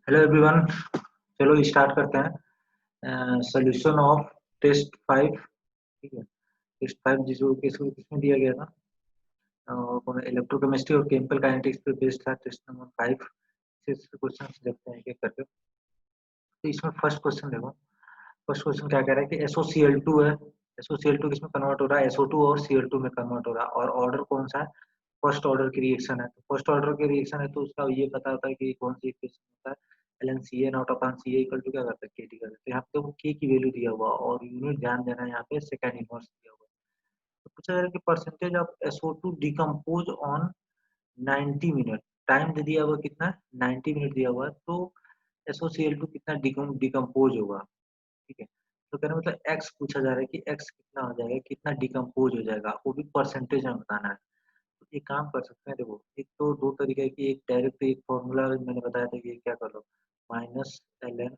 Hello everyone. चलो start करते हैं। Solution of test 5। ठीक है, टेस्ट 5 जिसको किसको किसमें दिया गया था, इलेक्ट्रोकेमिस्ट्री और केमिकल काइनेटिक्स पे बेस्ड था। टेस्ट नंबर 5 से क्वेश्चन देखते हैं एक एक करके। तो इसमें फर्स्ट क्वेश्चन देखो। फर्स्ट क्वेश्चन क्या कह रहा है कि SOCl2 है। SOCl2 किसमें कन्वर्ट हो रहा है? SO2 और Cl2 में कन्वर्ट हो रहा है। और ऑर्डर कौन सा है? फर्स्ट ऑर्डर की रिएक्शन है। तो फर्स्ट ऑर्डर की रिएक्शन है तो उसका ये पता होता है कि कौन सी इक्वेशन होता है। LnCa not upon Ca equal to क्या करता है? Kt करता है। तो यहाँ पे देखो k की वैल्यू दिया हुआ और यूनिट ध्यान देना है, यहाँ पे सेकंड इनवर्स दिया हुआ है। तो पूछा जा रहा है कि percentage of SO2 decompose on 90 minute. Time दे दिया हुआ कितना? 90 मिनट दिया हुआ है। तो SOCl2 कितना डिकम्पोज होगा? ठीक है, तो कहने मतलब x पूछा जा रहा है कि x कितना हो जाएगा, कितना डिकम्पोज हो जाएगा, वो भी परसेंटेज में बताना है। तो एक काम कर सकते हैं, देखो एक तो दो तरीके है कि एक डायरेक्ट एक फॉर्मूला मैंने बताया था कि क्या कर लो, minus ln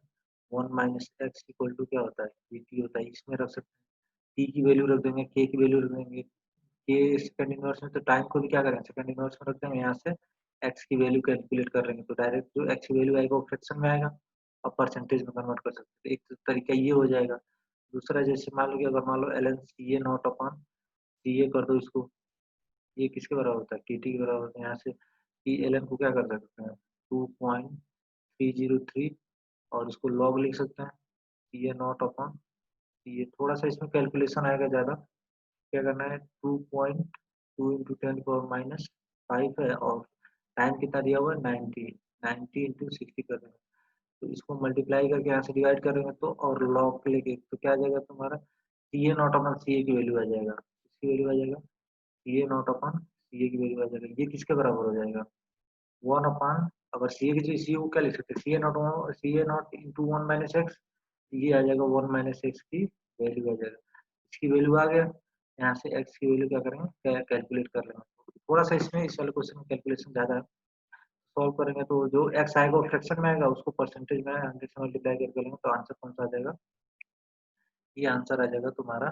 1 - x equal to क्या होता है? dt होता है। इसमें रख सकते हैं, t की वैल्यू रख देंगे, k की वैल्यू रख देंगे। k सेकंड इनवर्स में तो टाइम को भी क्या करेंगे, सेकंड इनवर्स में रख देंगे। यहाँ से x की वैल्यू कैलकुलेट कर लेंगे तो डायरेक्ट जो x की वैल्यू आएगा वो फ्रैक्शन में आएगा और परसेंटेज में कन्वर्ट कर सकते हैं। एक तरीका ये हो जाएगा। दूसरा जैसे मान लो कि अगर मान लो ln ca not upon ca कर दो इसको, ये किसके बराबर होता है? टी के बराबर होता है। यहाँ से टी एल एन को क्या कर सकते हैं? 2.303 और इसको लॉग लिख सकते हैं T A not upon T A. थोड़ा सा इसमें कैलकुलेशन आएगा ज़्यादा। क्या करना है? 2.2 इंटू 10⁻⁵ है और टाइम कितना दिया हुआ है? 90। 90 इंटू 60 कर देंगे तो इसको मल्टीप्लाई करके यहाँ से डिवाइड करेंगे तो और लॉग लेके तो क्या आ जाएगा तुम्हारा? टी ए नॉट अपॉन सी ए की वैल्यू आ जाएगा। इसकी वैल्यू आ जाएगा सी ए नॉट अपॉन सी ए की वैल्यू आ जाएगा। ये किसके बराबर हो जाएगा? 1 अपॉन, अगर सी ए की जगह सी ए को क्या लिख सकते हैं? सी ए नॉट इंटू 1 - x, ये आ जाएगा 1 - x की वैल्यू आ जाएगा। इसकी वैल्यू आ गया। यहाँ से x की वैल्यू क्या करेंगे? कैलकुलेट कर लेंगे। थोड़ा सा इसमें इस वाले क्वेश्चन में कैलकुलेशन ज़्यादा है। सॉल्व करेंगे तो जो x आएगा वो फ्रैक्शन में आएगा, उसको परसेंटेज में 100 से मल्टीप्लाई करके लेंगे तो आंसर कौन सा आ जाएगा? ये आंसर आ जाएगा तुम्हारा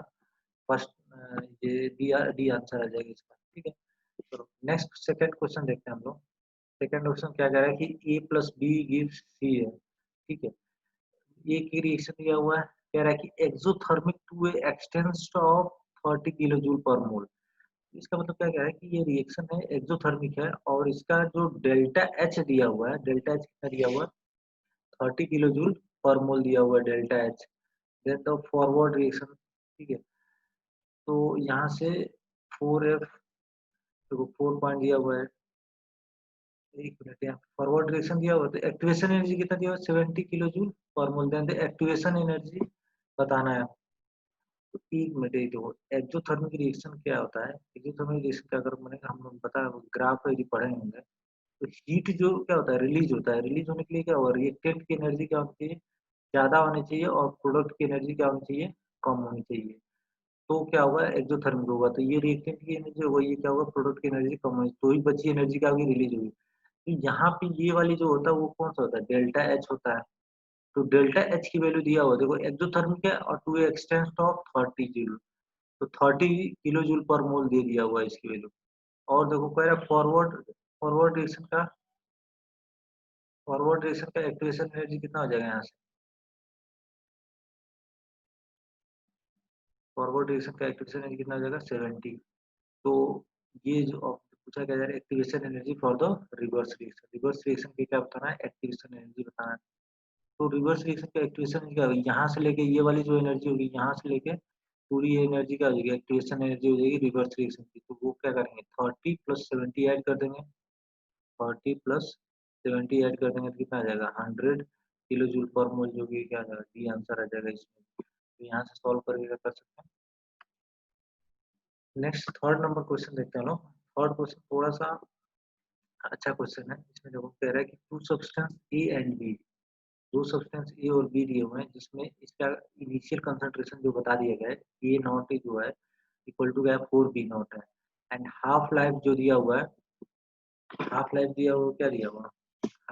फर्स्ट। ये डी आंसर आ जाएगा इसका। ठीक है, तो नेक्स्ट सेकंड क्वेश्चन देखते हैं हम लोग। सेकंड क्वेश्चन क्या कह रहा है कि a plus B gives C है। ठीक है, ये की रिएक्शन दिया हुआ है। कह रहा है कि exothermic to a extent of 30 kilo joule per mole. इसका मतलब क्या कह रहा है कि ये रिएक्शन है एक्सोथर्मिक है और इसका जो डेल्टा एच दिया हुआ है, डेल्टा एच कितना दिया हुआ है? 30 किलो जूल पर मोल दिया हुआ है delta H. Then the forward reaction. ठीक है, तो यहाँ से 4F, देखो 4 पॉइंट दिया हुआ है। एक मिनट, यहाँ फॉरवर्ड रिएक्शन दिया हुआ है तो एक्टिवेशन एनर्जी कितना दिया हुआ है? 70 kilo joule per mole. Then the activation energy बताना है। तो एक मिनट, ये देखो एक्सोथर्मिक रिएक्शन क्या होता है। एक्सोथर्मिक रिएक्शन का अगर मैंने हम पता ग्राफ यदि पढ़े होंगे तो हीट जो क्या होता है, रिलीज होता है। रिलीज होने के लिए क्या होगा? रिएक्टेंट की एनर्जी क्या होनी चाहिए? ज्यादा होनी चाहिए और प्रोडक्ट की एनर्जी क्या होनी चाहिए? कम होनी चाहिए। तो क्या होगा? एक्सोथर्मिक होगा तो ये रिएक्टेंट की एनर्जी होगा, ये क्या होगा? प्रोडक्ट की एनर्जी कम होगी तो ही बची एनर्जी क्या होगी? रिलीज होगी। तो यहाँ पे ये वाली जो होता है वो कौन सा होता है? डेल्टा एच होता है। तो डेल्टा एच की वैल्यू दिया हुआ देखो, एक्सोथर्मिक है और टू एक्सटेंट ऑफ 30 जूल, तो 30 किलो जूल पर मोल दे दिया हुआ है इसकी वैल्यू। और देखो कह रहा है फॉरवर्ड रिएक्शन का एक्टिवेशन एनर्जी कितना हो जाएगा? यहाँ से फॉरवर्ड रिएक्शन का एक्टिवेशन एनर्जी कितना हो जाएगा? 70। तो ये जो पूछा गया है activation energy for the reverse reaction. Reverse reaction की क्या बताना है? एक्टिवेशन एनर्जी बताना है। तो रिवर्स रिएक्शन का एक्टिवेशन क्या होगी? यहाँ से लेके ये वाली जो एनर्जी होगी, यहाँ से लेके पूरी ये एनर्जी क्या हो जाएगी? एक्टिवेशन एनर्जी हो जाएगी रिवर्स रिएक्शन की। तो वो क्या करेंगे? 30 प्लस 70 ऐड कर देंगे। 30 प्लस 70 ऐड कर देंगे तो कितना आ जाएगा? 100 किलो जूल पर मोल, जो कि क्या आ जाएगा? डी आंसर आ जाएगा इसमें। तो यहाँ से सॉल्व करके क्या कर सकते हैं। नेक्स्ट थर्ड नंबर क्वेश्चन देखते हैं लोग। थर्ड क्वेश्चन थोड़ा सा अच्छा क्वेश्चन है। इसमें देखो कह रहा है कि two substance A and B, दो सब्सटेंस ए और बी दिए हुए हैं जिसमें इसका इनिशियल कंसंट्रेशन जो बता दिया गया है ए नॉट जो है इक्वल टू क्या है? 4 बी नॉट है। एंड हाफ लाइफ जो दिया हुआ है, हाफ लाइफ दिया हुआ क्या दिया हुआ?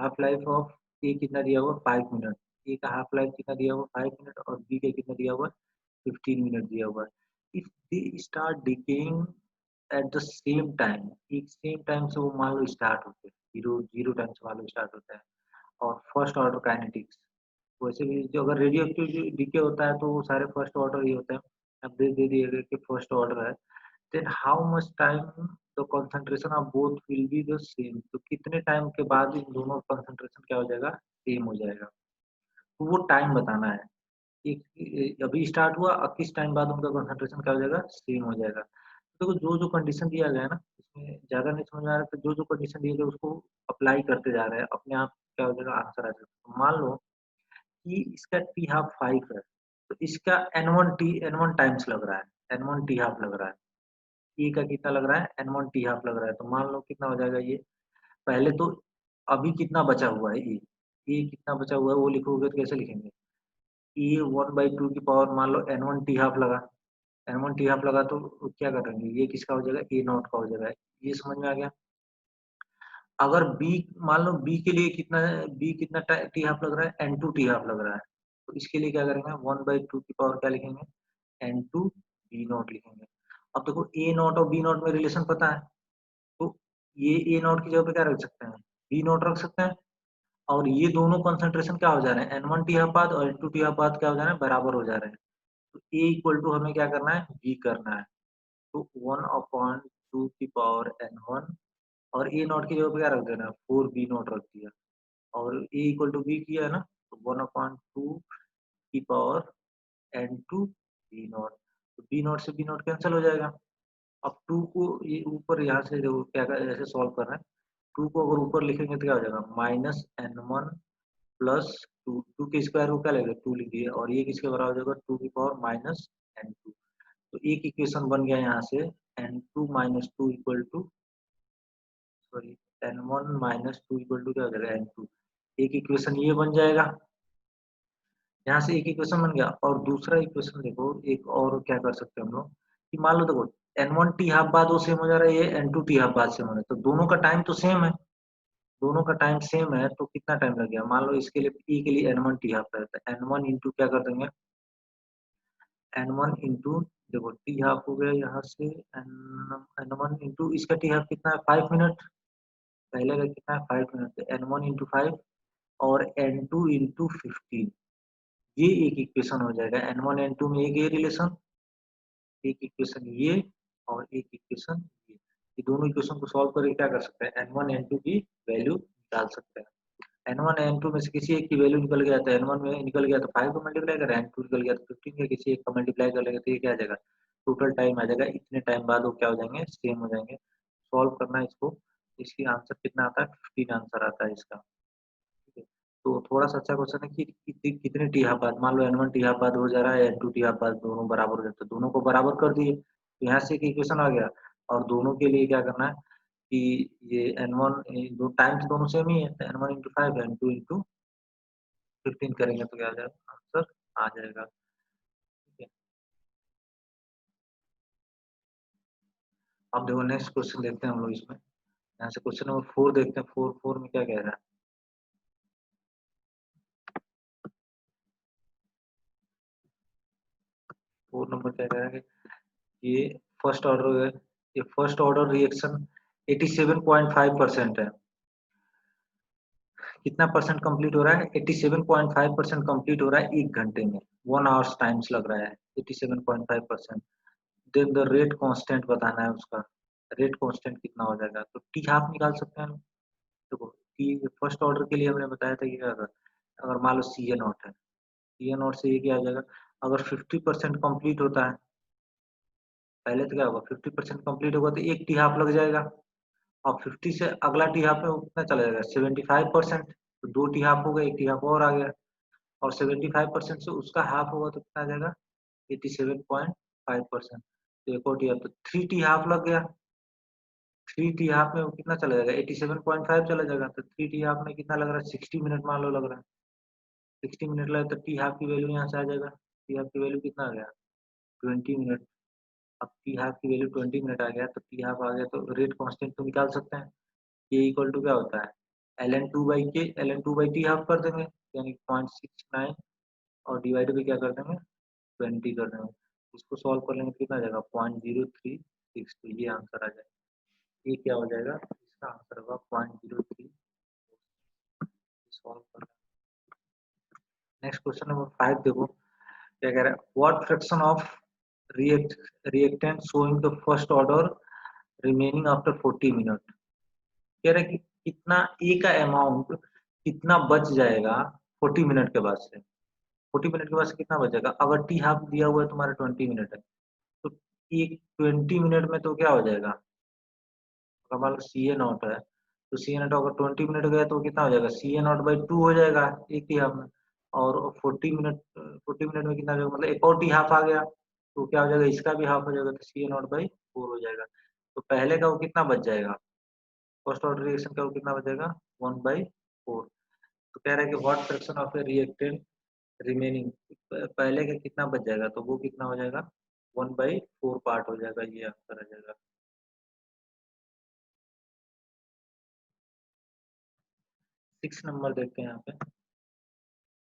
हाफ लाइफ ऑफ ए कितना दिया हुआ? 5 मिनट। ए का हाफ लाइफ कितना दिया हुआ? 5 मिनट। और बी का कितना दिया हुआ? 15 मिनट दिया हुआ है। If they start decaying at the same time, एक सेम टाइम से वो मान लो स्टार्ट होते हैं, जीरो जीरो टाइम से मान लो स्टार्ट होता है और फर्स्ट ऑर्डर काइनेटिक्स। वैसे भी जो अगर रेडियो एक्टिव डीके होता है तो वो सारे फर्स्ट ऑर्डर ही होते हैं। अब दे दिए कि फर्स्ट ऑर्डर है, then how much time the concentration of both will be the same, तो कितने टाइम के बाद इन दोनों कंसंट्रेशन क्या हो जाएगा, सेम हो जाएगा। तो वो टाइम बताना है, अभी स्टार्ट हुआ और किस टाइम बाद उनका कंसंट्रेशन क्या हो जाएगा, सेम हो जाएगा। तो जो जो कंडीशन दिया गया है ना, इसमें ज्यादा नहीं समझ में आ रहा, तो जो जो कंडीशन दिए गए उसको अप्लाई करते जा रहे हैं, अपने आप क्या हो जाएगा, आंसर आ जाएगा। तो मान लो कि इसका टी हाफ 5 है, तो इसका एन वन टाइम्स लग रहा है, एन वन टी हाफ लग रहा है। ई का कितना लग रहा है, एन वन टी हाफ लग रहा है। तो मान लो कितना हो जाएगा ये, पहले तो अभी कितना बचा हुआ है, ये कितना बचा हुआ है वो लिखोगे तो कैसे लिखेंगे, ये 1/2 की पावर, मान लो एन वन टी हाफ लगा, एन वन टी हाफ लगा तो क्या करेंगे, ये किसका हो जाएगा, ए नॉट का हो जाएगा। ये समझ में आ गया। अगर बी, मान लो बी के लिए कितना है, बी कितना टी हाफ लग रहा है, एन टू टी हाफ लग रहा है। तो इसके लिए क्या करेंगे, 1/2 की पावर क्या लिखेंगे, एन टू बी नॉट लिखेंगे। अब देखो ए नॉट और बी नॉट में रिलेशन पता है, तो ये ए नॉट की जगह पे क्या रख सकते हैं, बी नॉट रख सकते हैं। और ये दोनों कंसंट्रेशन क्या हो जा रहे हैं, एन वन टी हाफ बाद और एन टू टी हाफ बाद क्या हो जा रहे हैं, बराबर हो जा रहे हैं। तो ए इक्वल टू हमें क्या करना है, बी करना है। तो 1/2 की पावर एन वन, और ए नॉट की जगह पे क्या रख देना है, 4 बी नॉट रख दिया। और ए इक्वल टू बी किया है ना, तो 1/2 की power N two B naught. तो बी नॉट से बी नॉट कैंसिल हो जाएगा। अब टू को ये ऊपर यहाँ से देखो क्या ऐसे सॉल्व कर रहे हैं, टू को अगर ऊपर लिखेंगे तो क्या हो जाएगा, minus N one plus two, two के स्क्वायर को क्या लगेगा, टू लिख दिए, और ये किसके बराबर हो जाएगा, टू की पावर माइनस एन टू। तो एक इक्वेशन बन गया यहाँ से, N two minus two equal to, sorry, N one minus two equal to क्या हो जाएगा, एन टू। एक इक्वेशन ये बन जाएगा, यहाँ से एक इक्वेशन बन गया। और दूसरा इक्वेशन देखो, एक और क्या कर सकते हैं हम लोग, कि मान लो देखो एन वन टी हाफ बाद वो सेम हो जा रहा है, ये एन टू टी हाफ बाद सेम हो रहा है, तो दोनों का टाइम तो सेम है, दोनों का टाइम सेम है, तो कितना टाइम लग गया, मान लो इसके लिए ई के लिए एन वन टी हाफ है, तो एन वन इंटू क्या कर देंगे, एन वन इंटू, देखो टी हाफ हो गया यहाँ से, एन वन इंटू इसका टी हाफ कितना है, 5 मिनट, पहले का कितना है, 5 मिनट, एन वन इंटू 5 और एन टू इंटू 15। ये एक इक्वेशन हो जाएगा, एन वन एन टू में एक ये रिलेशन, एक इक्वेशन ये, और एक इक्वेशन ये दोनों इक्वेशन को सॉल्व करके क्या कर सकते हैं, एन वन एन टू की वैल्यू निकाल सकते हैं। एन वन एन टू में से किसी एक की वैल्यू निकल गया तो एन वन में निकल गया तो 5 को मल्टीप्लाई कर, एन टू निकल गया तो 15 का किसी एक का मल्टीप्लाई कर लेंगे तो ये क्या आ जाएगा, टोटल टाइम आ जाएगा, इतने टाइम बाद वो क्या हो जाएंगे, सेम हो जाएंगे। सॉल्व करना है इसको, इसकी आंसर कितना आता है, 15 आंसर आता है इसका। ठीक है, तो थोड़ा सा अच्छा क्वेश्चन है कि कितने टी हाफ बाद, मान लो एन वन टी हाफ बाद हो जा रहा है, एन टू टी हाफ बाद, दोनों बराबर हो जाते हैं, दोनों को बराबर कर दिए तो यहाँ से एक इक्वेशन आ गया। और दोनों के लिए क्या करना है कि ये एन वन, दो टाइम तो दोनों सेम ही है, N one into 5 N two into 15 करेंगे तो क्या आ जाएगा, आंसर आ जाएगा। ठीक है, अब देखो नेक्स्ट क्वेश्चन देखते हैं हम लोग इसमें, यहाँ से क्वेश्चन नंबर 4 देखते हैं, फोर फोर में क्या कह रहा है। 4 नंबर क्या कह रहा है कि ये फर्स्ट ऑर्डर है, ये फर्स्ट ऑर्डर रिएक्शन 87.5% है। कितना परसेंट कंप्लीट हो रहा है, 87.5% कंप्लीट हो रहा है 1 घंटे में, 1 आवर्स टाइम्स लग रहा है 87.5%। देन द रेट कांस्टेंट बताना है उसका, रेट कांस्टेंट कितना हो जाएगा, तो टी हाफ निकाल सकते हैं हम। देखो टी फर्स्ट ऑर्डर के लिए हमने बताया था कि क्या अगर, अगर मान लो सी ए नॉट है, सी ए नॉट से ये क्या आ जाएगा, अगर 50% कंप्लीट होता है, पहले तो क्या होगा 50% कंप्लीट होगा तो एक टी हाफ लग जाएगा, और 50 से अगला टी हाफ में वो कितना चला जाएगा, 75%, तो 2 टी हाफ हो गए, एक टी हाफ और आ गया, और 75% से उसका हाफ होगा तो कितना आ जाएगा, 87.5%। तो एक और टी हाफ, तो 3 टी हाफ लग गया, 3 टी हाफ में वो कितना चला जाएगा, 87.5 चला जाएगा, तो 3 टी हाफ में कितना लग रहा है, 60 मिनट मान लो लग रहा है, 60 मिनट लगे तो टी हाफ की वैल्यू यहाँ से आ जाएगा, टी हाफ की वैल्यू कितना आ गया, 20 मिनट। अब टी हाफ की वैल्यू 20 मिनट आ गया, तो टी हाफ आ गया, तो रेट कांस्टेंट तो निकाल सकते हैं, ये इक्वल टू क्या होता है, L N two by K, L N two by T half कर देंगे, यानी 0.69, और डिवाइड भी क्या कर देंगे, 20 कर देंगे। इसको सॉल्व कर लेंगे तो कितना आ जाएगा, 0.0362, तो ये आंसर आ जाएगा, ये क्या हो जाएगा, इसका आंसर होगा 0.03। सॉल्व कर लें। नेक्स्ट क्वेश्चन नंबर 5 देखो क्या कह रहा है, what fraction of reactant showing the first order remaining after 40 minute. कह रहा है कि कितना ए का अमाउंट कितना बच जाएगा 40 मिनट के बाद से। 40 मिनट के बाद से कितना बचेगा, अगर टी हाफ दिया हुआ है तुम्हारा 20 मिनट है तो एक 20 मिनट में तो क्या हो जाएगा, अगर मान लो सी ए नॉट है तो सी ए नॉट अगर 20 मिनट गया तो कितना हो जाएगा, सी ए नॉट बाई 2 हो जाएगा एक टी हाफ में। और 40 मिनट में कितना हो जाएगा, मतलब एक और टी हाफ आ गया तो क्या हो जाएगा, इसका भी हाफ हो जाएगा तो सी ए नॉट बाई 4 हो जाएगा। तो पहले का वो कितना बच जाएगा, फर्स्ट ऑर्डर रिएक्शन का वो कितना बचेगा 1/4। तो कह रहा है कि what fraction of A reactant remaining, पहले का कितना बच जाएगा तो वो कितना हो जाएगा 1/4 पार्ट हो जाएगा, ये आंसर आ जाएगा। 6 नंबर देखते हैं यहाँ पे।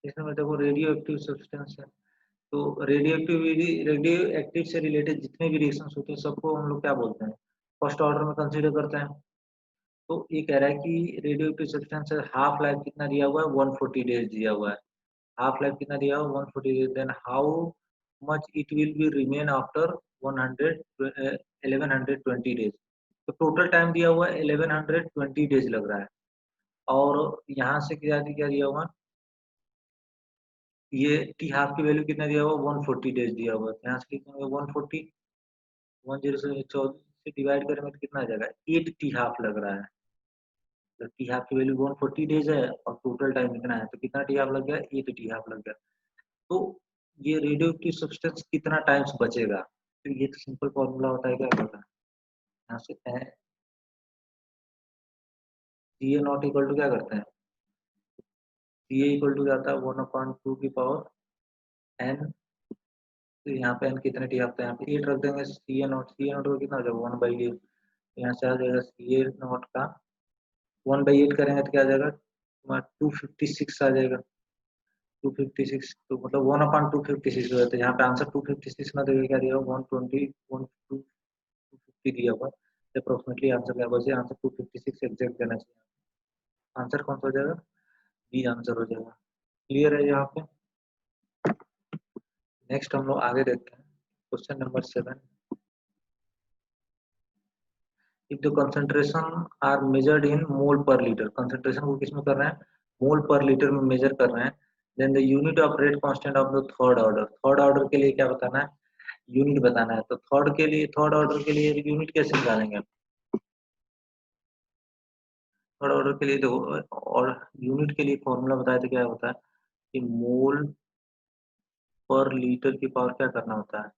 इसमें देखो रेडियो एक्टिव सब्सटेंस है, तो रेडियो एक्टिव से रिलेटेड जितने भी रिएक्शंस होते हैं सबको हम लोग क्या बोलते हैं, फर्स्ट ऑर्डर में कंसीडर करते हैं। तो ये कह रहा है कि radio active substance half life कितना दिया हुआ है 140 डेज दिया हुआ है, हाफ लाइफ कितना दिया हुआ 140 days, then how much it will be remain after 1120 days. तो टोटल टाइम दिया हुआ है 1120 डेज लग रहा है, और यहाँ से क्या दिया हुआ, ये टी हाफ की वैल्यू कितना दिया हुआ 140 डेज दिया हुआ है, यहाँ से लिखेंगे 140, 10 से 14 से डिवाइड करेंगे तो कितना आ जाएगा 8 टी हाफ लग रहा है। तो टी हाफ की वैल्यू 140 डेज है और टोटल टाइम कितना है, तो कितना टी हाफ लग गया 8 टी हाफ लग गया। तो ये रेडियो एक्टिव सब्सटेंस कितना टाइम्स बचेगा, तो ये तो सिंपल फॉर्मूला होता है, क्या होता है यहाँ से सी ए नॉट इक्वल टू क्या करते हैं, सी ए इक्वल टू जाता है 1/2 की पावर एन। तो यहाँ पे एन कितने टी आता है, यहाँ पे 8 रख देंगे, सी ए नॉट को कितना हो जाएगा 1/8, यहाँ से आ जाएगा सी ए नॉट का 1/8 करेंगे तो क्या आ जाएगा तुम्हारा 256 आ जाएगा, 256, तो मतलब 1/256 हो जाता है। यहाँ पे आंसर 256 ना देगा, क्या दिया 120 250 दिया हुआ, अप्रोक्सीमेटली आंसर क्या बचे, आंसर 256 एग्जैक्ट देना चाहिए। आंसर कौन सा हो जाएगा, बी आंसर हो जाएगा। क्लियर है यहाँ पे। नेक्स्ट हम लोग आगे देखते हैं question number 7। If the concentration are measured in mole per litre, concentration को किसमें कर रहे हैं मोल पर लीटर में मेजर कर रहे हैं, then the unit of rate constant of the third order के लिए क्या बताना है, यूनिट बताना है। तो थर्ड ऑर्डर के लिए यूनिट कैसे निकालेंगे, थर्ड ऑर्डर के लिए देखो, और यूनिट के लिए फॉर्मूला बताया तो क्या होता है कि मोल पर लीटर की पावर क्या करना होता है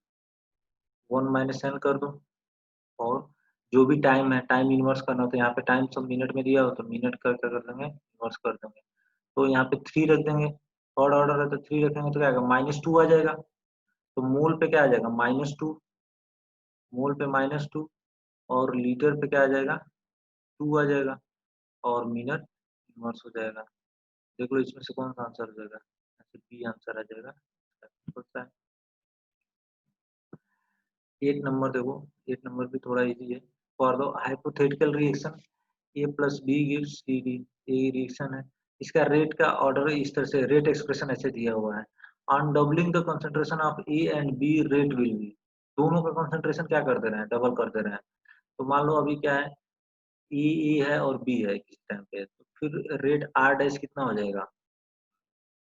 1 माइनस एन कर दो, और जो भी टाइम है टाइम इनवर्स करना होता है, यहाँ पे टाइम सब मिनट में दिया हो तो मिनट का क्या कर देंगे इनवर्स कर देंगे। तो यहाँ पे 3 रख देंगे, थर्ड ऑर्डर है तो 3 रखेंगे तो क्या आएगा -2 आ जाएगा। तो मोल पे क्या आ जाएगा -2, मोल पे -2, और लीटर पे क्या आ जाएगा 2 आ जाएगा, और मिनट इनवर्स हो जाएगा। देख लो इसमें से कौन सा आंसर हो जाएगा, बी आंसर आ जाएगा। होता है 8 नंबर देखो, 8 नंबर भी थोड़ा इजी है। For the hypothetical reaction A plus B gives C D, ये रिएक्शन है, इसका रेट का ऑर्डर इस तरह से रेट एक्सप्रेशन ऐसे दिया हुआ है, on doubling the concentration of A and B rate will be, दोनों का कंसंट्रेशन क्या कर दे रहे हैं डबल कर दे रहे हैं। तो मान लो अभी क्या है ए है और बी है इस टाइम पे, तो फिर रेट आर डैश कितना हो जाएगा,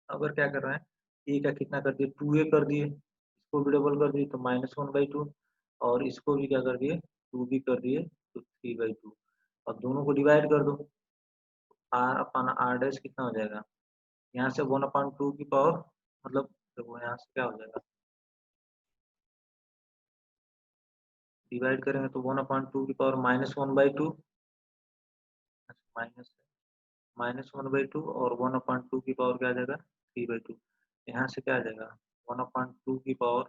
अगर क्या कर रहे हैं ए का कितना कर दिए 2a कर दिए, इसको भी डबल कर दिए तो -1/2, और इसको भी क्या कर दिए 2 भी कर दिए तो 3/2, और दोनों को डिवाइड कर दो, आर अपन आर डैश कितना हो जाएगा, यहाँ से 1/2 की पावर, मतलब देखो यहाँ से क्या हो जाएगा डिवाइड करेंगे तो 1/2 की पावर -1/2, माइनस -1/2, और 1/2 की पावर क्या आ जाएगा 3/2, यहाँ से क्या आ जाएगा 1/2 की पावर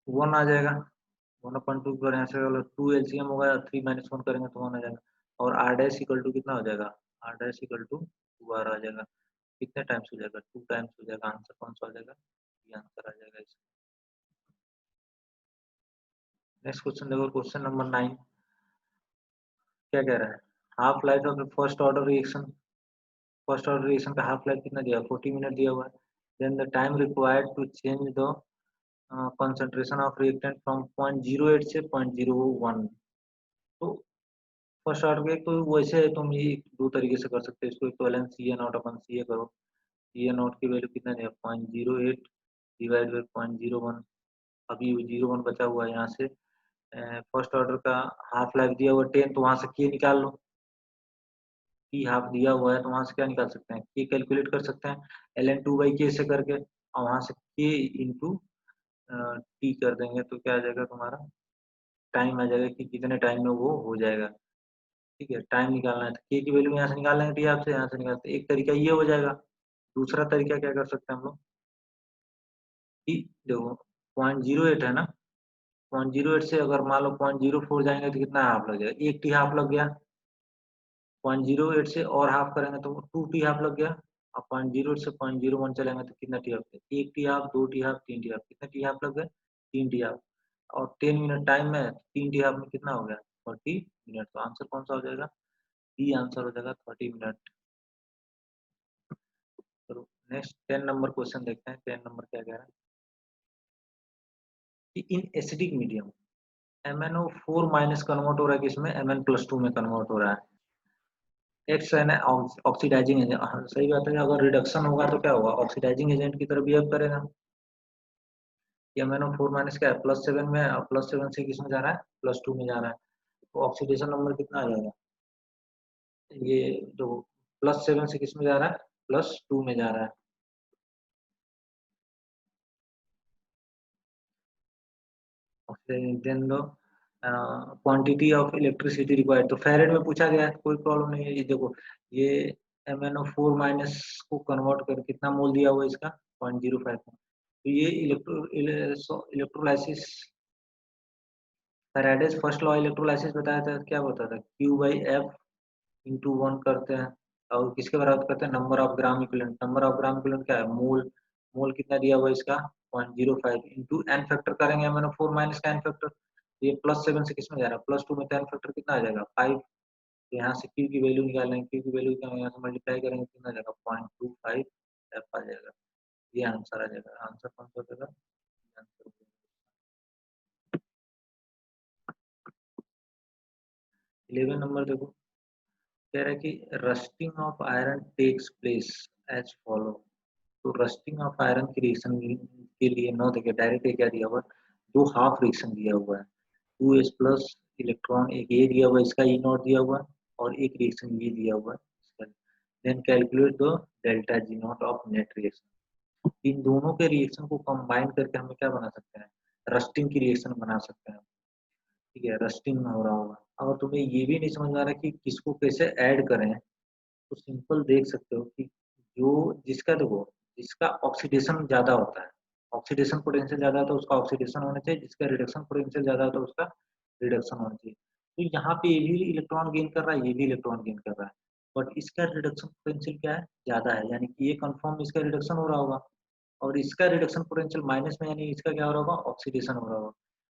1 आ जाएगा, 1/2 पर यहाँ से अगर 2 एलसीएम होगा 3 -1 करेंगे तो 1 आ जाएगा, और आर डैश इक्वल टू कितना हो जाएगा, R dash equal to 2r आ जाएगा। कितने टाइम्स हो जाएगा 2 टाइम्स हो जाएगा, आंसर कौन सा हो जाएगा, ये आंसर आ जाएगा इसका। नेक्स्ट क्वेश्चन देखो, क्वेश्चन नंबर 9 क्या कह रहा है, half life of the first order reaction first order reaction का हाफ लाइफ कितना दिया, 40 मिनट दिया हुआ है। Then the time required to change the concentration of reactant from 0.08 से 0.01। तो फर्स्ट ऑर्डर के तो वैसे तुम ये दो तरीके से कर सकते हो इसको, इक्विवेलेंट सी ए नॉट अपन सी ए करो। सी ए नॉट की वैल्यू कितना दिया, 0.08 डिवाइड बाई 0.01। अभी 0.1 बचा हुआ है यहाँ से। फर्स्ट ऑर्डर का हाफ लाइफ दिया हुआ 10, तो वहां से के निकाल लो। टी हाफ दिया हुआ है तो वहां से क्या निकाल सकते हैं, के कैलकुलेट कर सकते हैं ln 2/k से करके, और वहां से के इंटू टी कर देंगे तो क्या आ जाएगा तुम्हारा, टाइम आ जाएगा कि कितने टाइम में वो हो जाएगा। ठीक है, टाइम निकालना है तो के की वैल्यू यहाँ से निकाल लेंगे, टी आपसे यहाँ से निकालते, एक तरीका ये हो जाएगा। दूसरा तरीका क्या कर सकते हैं हम लोग कि देखो 0.08 है ना, 0.08 से अगर मान लो 0.04 जाएंगे तो कितना हाफ लग जाएगा, एक टी हाफ लग गया। 0.08 से और हाफ करेंगे तो 2 टी हाफ लग गया। अब 0.08 से 0.01 चलेंगे तो कितना टी हाफ, एक टी हाफ, दो टी हाफ, तीन टी हाफ, कितने टी हाफ लग गए, 3 टी हाफ। और 10 मिनट टाइम में 3 टी हाफ में कितना हो गया, 40 मिनट। तो आंसर कौन सा हो जाएगा, डी आंसर हो जाएगा 30 मिनट। तो नेक्स्ट 10 नंबर क्वेश्चन देखते हैं, 10 नंबर क्या कह रहा है कि in acidic medium MnO4 minus convert हो रहा है किसमें, Mn+2 में कन्वर्ट हो रहा है। एक्स है ना ऑक्सीडाइजिंग एजेंट, सही बात है, अगर रिडक्शन होगा तो क्या होगा, ऑक्सीडाइजिंग एजेंट की तरह बिहेव करेगा। ये MnO4 माइनस क्या है, +7 में, और +7 से किस में जा रहा है, +2 में जा रहा है। तो ऑक्सीडेशन नंबर कितना आ जाएगा, ये जो +7 से किस में जा रहा है, +2 में जा रहा है। देन दो क्वांटिटी ऑफ इलेक्ट्रिसिटी रिक्वायर्ड, तो फेरेड में पूछा गया है, कोई प्रॉब्लम नहीं है। ये देखो ये MnO4 माइनस को कन्वर्ट कर कितना मोल दिया हुआ है इसका, 0.05। तो ये electrolysis, Faraday's first law electrolysis बताया था, क्या बताया था, Q/F इंटू 1 करते हैं, और किसके बराबर करते हैं, number of gram equivalent. Number of gram equivalent क्या है, मोल। मोल कितना दिया हुआ है इसका, 0.05 इंटू एन फैक्टर करेंगे MnO4 माइनस का एन फैक्टर। ये +7 से किस में जा रहा है, +2 में, तो एन फैक्टर कितना आ जाएगा, 5। यहाँ से Q की वैल्यू निकालेंगे, Q की वैल्यू यहाँ से मल्टीप्लाई करेंगे कितना आ जाएगा, 0.25 F आ जाएगा। ये आंसर आ जाएगा। आंसर कौन सा हो जाएगा, आंसर 11 नंबर देखो, कह रहा है कि rusting of iron takes place as follow. तो रस्टिंग ऑफ आयरन की रिएक्शन के लिए नो, देखिए डायरेक्ट क्या दिया हुआ है, दो हाफ रिएक्शन दिया हुआ है, 2s प्लस इलेक्ट्रॉन, एक ये दिया हुआ है, इसका ई नॉट दिया हुआ है, और एक रिएक्शन ये दिया हुआ है। Then calculate the delta G naught of net reaction. इन दोनों के रिएक्शन को कंबाइन करके हमें क्या बना सकते हैं, रस्टिंग की रिएक्शन बना सकते हैं। ठीक है, रस्टिंग में हो रहा होगा। अगर तुम्हें ये भी नहीं समझ आ रहा कि किसको कैसे ऐड करें, तो सिंपल देख सकते हो कि जो जिसका देखो, जिसका ऑक्सीडेशन ज्यादा होता है, ऑक्सीडेशन पोटेंशियल ज्यादा है तो उसका ऑक्सीडेशन होना चाहिए, जिसका रिडक्शन पोटेंशियल ज्यादा है तो उसका रिडक्शन होना चाहिए। तो यहाँ पे ये भी इलेक्ट्रॉन गेन कर रहा है, ये भी इलेक्ट्रॉन गेन कर रहा है, बट इसका रिडक्शन पोटेंशियल क्या है, ज्यादा है, यानी कि ये कंफर्म इसका रिडक्शन हो रहा होगा। और इसका रिडक्शन पोटेंशियल माइनस में, यानी इसका क्या हो रहा होगा, ऑक्सीडेशन हो रहा होगा।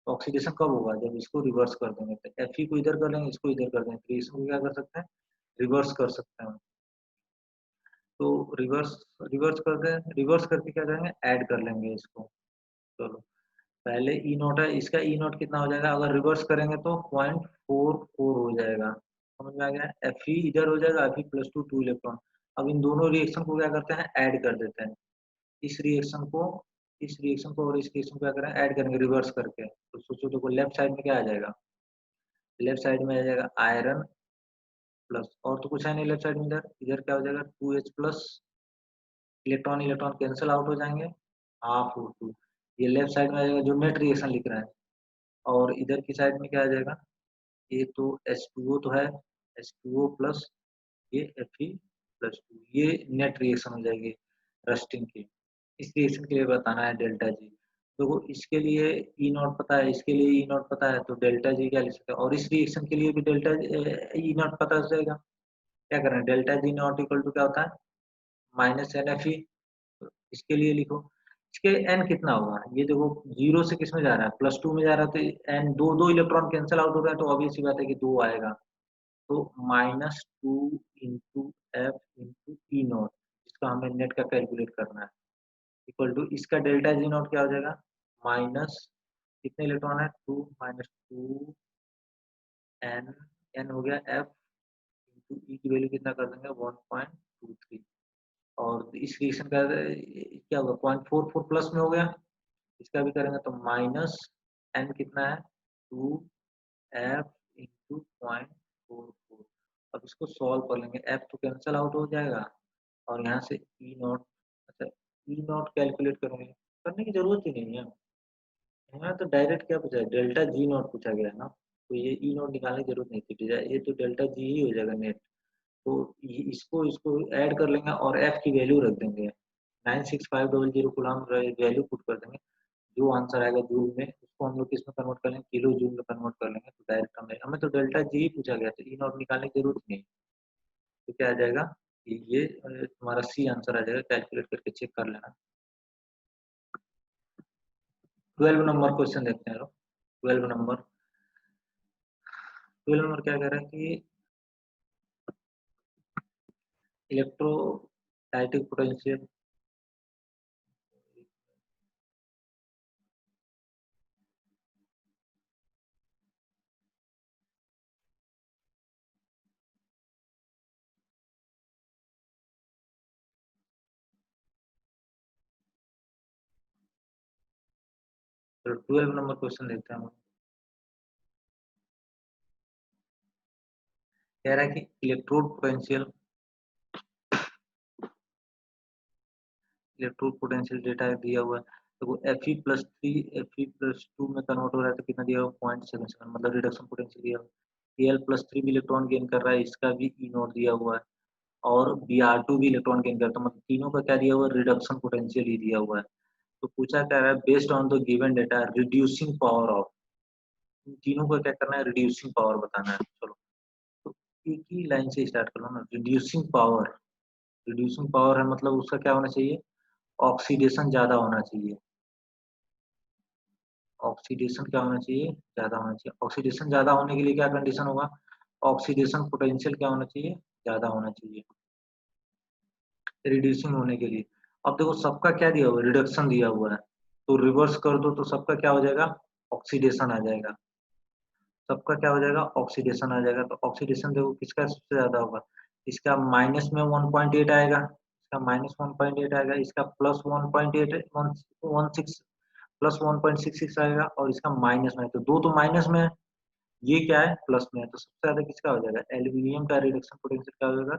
तो ऑक्सीडेशन कब होगा, जब इसको रिवर्स कर देंगे, तो Fe को इधर कर लेंगे, इसको इधर कर देंगे, तो इसको क्या कर सकते हैं, रिवर्स कर सकते हैं। तो रिवर्स रिवर्स कर दें, रिवर्स करके क्या करेंगे, ऐड कर लेंगे इसको। चलो, पहले ई नॉट है, इसका ई नॉट कितना हो जाएगा, अगर रिवर्स करेंगे तो 0.44 हो जाएगा। समझ में आ गया, Fe इधर हो जाएगा, Fe+2 2 इलेक्ट्रॉन। अब इन दोनों रिएक्शन को क्या करते हैं, ऐड कर देते हैं। इस रिएक्शन को, इस रिएक्शन को और इस रिएक्शन को क्या करें, ऐड करेंगे रिवर्स करके। तो सोचो, देखो लेफ्ट साइड में क्या आ जाएगा, लेफ्ट साइड में आ जाएगा आयरन प्लस, और तो कुछ है नहीं लेफ्ट साइड में, इधर इधर क्या हो जाएगा, 2H plus, electron electron cancel out हो जाएंगे, हाफ हो 2। ये लेफ्ट साइड में आ जाएगा जो नेट रिएक्शन लिख रहा है, और इधर की साइड में क्या आ जाएगा, ये तो H2O तो है, H2O प्लस ये Fe+2, ये नेट रिएक्शन हो जाएगी रस्टिंग की। इस रिएक्शन के लिए बताना है डेल्टा जी। देखो इसके लिए ई नॉट पता है, इसके लिए ई नॉट पता है, तो डेल्टा जी क्या लिख सकते हैं, और इस रिएक्शन के लिए भी डेल्टा ई नॉट पता चलेगा। क्या करें, delta G naught equal to क्या होता है, -NFe। इसके लिए लिखो, इसके एन कितना होगा, ये देखो जीरो से किस में जा रहा है, +2 में जा रहा है, तो एन दो दो इलेक्ट्रॉन कैंसिल आउट हो रहा है, तो ऑब्वियस सी बात है कि 2 आएगा। तो -2 इंटू F इंटू ई हमें नेट का कैलकुलेट करना है, इक्वल टू इसका डेल्टा जी नॉट क्या हो जाएगा, माइनस कितने इलेक्ट्रॉन है, 2 माइनस 2 एन, एन हो गया एफ इंटू ई की वैल्यू कितना कर देंगे 1.23, और इस रिएक्शन का क्या होगा 0.44 प्लस में हो गया, इसका भी करेंगे तो माइनस एन कितना है 2 एफ इंटू 0.44। अब इसको सॉल्व कर लेंगे, एफ तो कैंसिल आउट हो जाएगा और यहाँ से ई नॉट, अच्छा ई नॉट कैलकुलेट करेंगे, करने की जरूरत ही नहीं है, यहाँ तो डायरेक्ट क्या पूछा है, डेल्टा जी नॉट पूछा गया है ना, तो ये ई नॉट निकालने की जरूरत नहीं थी, ये तो डेल्टा जी ही हो जाएगा नेट। तो इसको इसको ऐड कर लेंगे और एफ की वैल्यू रख देंगे 96500 कूलम वैल्यू पुट कर देंगे, जो आंसर आएगा जूल में उसको हम लोग किस में कन्वर्ट कर लेंगे, किलो जूल में कन्वर्ट कर लेंगे, तो डायरेक्ट हमें तो डेल्टा जी ही पूछा गया, तो ई नॉट निकालने की जरूरत नहीं, तो क्या आ जाएगा ये तुम्हारा सी आंसर आ जाएगा, कैलकुलेट करके चेक कर लेना। 12 नंबर क्वेश्चन देखते हैं, 12 नंबर क्या कह रहा है कि इलेक्ट्रोस्टैटिक पोटेंशियल, तो 12 नंबर क्वेश्चन देखते हैं हम। कह रहा है कि इलेक्ट्रोड पोटेंशियल डेटा दिया हुआ है, तो वो Fe+3 Fe+2 में कन्वर्ट हो रहा है, तो कितना दिया हुआ 0.77, मतलब रिडक्शन पोटेंशियल दिया हुआ है। Al+3 भी इलेक्ट्रॉन गेन कर रहा है, इसका भी ई नोट दिया हुआ है, और Br2 भी इलेक्ट्रॉन गेन करता है, मतलब तीनों का क्या दिया हुआ है, रिडक्शन पोटेंशियल ही दिया हुआ है। तो पूछा क्या रहा है, based on the given data reducing power of, इन तीनों का क्या करना है, रिड्यूसिंग पावर बताना है। चलो तो एक ही लाइन से स्टार्ट कर लो ना, रिड्यूसिंग पावर, रिड्यूसिंग पावर है मतलब उसका क्या होना चाहिए, ऑक्सीडेशन ज्यादा होना चाहिए, ऑक्सीडेशन क्या होना चाहिए, ज्यादा होना चाहिए। ऑक्सीडेशन ज्यादा होने के लिए क्या कंडीशन होगा, ऑक्सीडेशन पोटेंशियल क्या होना चाहिए, ज्यादा होना चाहिए रिड्यूसिंग होने के लिए। अब देखो सबका क्या दिया हुआ है, रिडक्शन दिया हुआ है, तो रिवर्स कर दो तो सबका क्या हो जाएगा, ऑक्सीडेशन आ जाएगा, सबका क्या हो जाएगा, ऑक्सीडेशन आ जाएगा। तो ऑक्सीडेशन देखो किसका सबसे ज्यादा होगा, इसका माइनस में 1.8 आएगा, इसका माइनस 1.8 आएगा, इसका प्लस 1.8 1.16 प्लस 1.66 आएगा, और इसका माइनस में, तो दो तो माइनस में है, ये क्या है प्लस में है, तो सबसे ज्यादा किसका हो जाएगा, एल्यूमिनियम का रिडक्शन पोटेंशियल क्या हो जाएगा,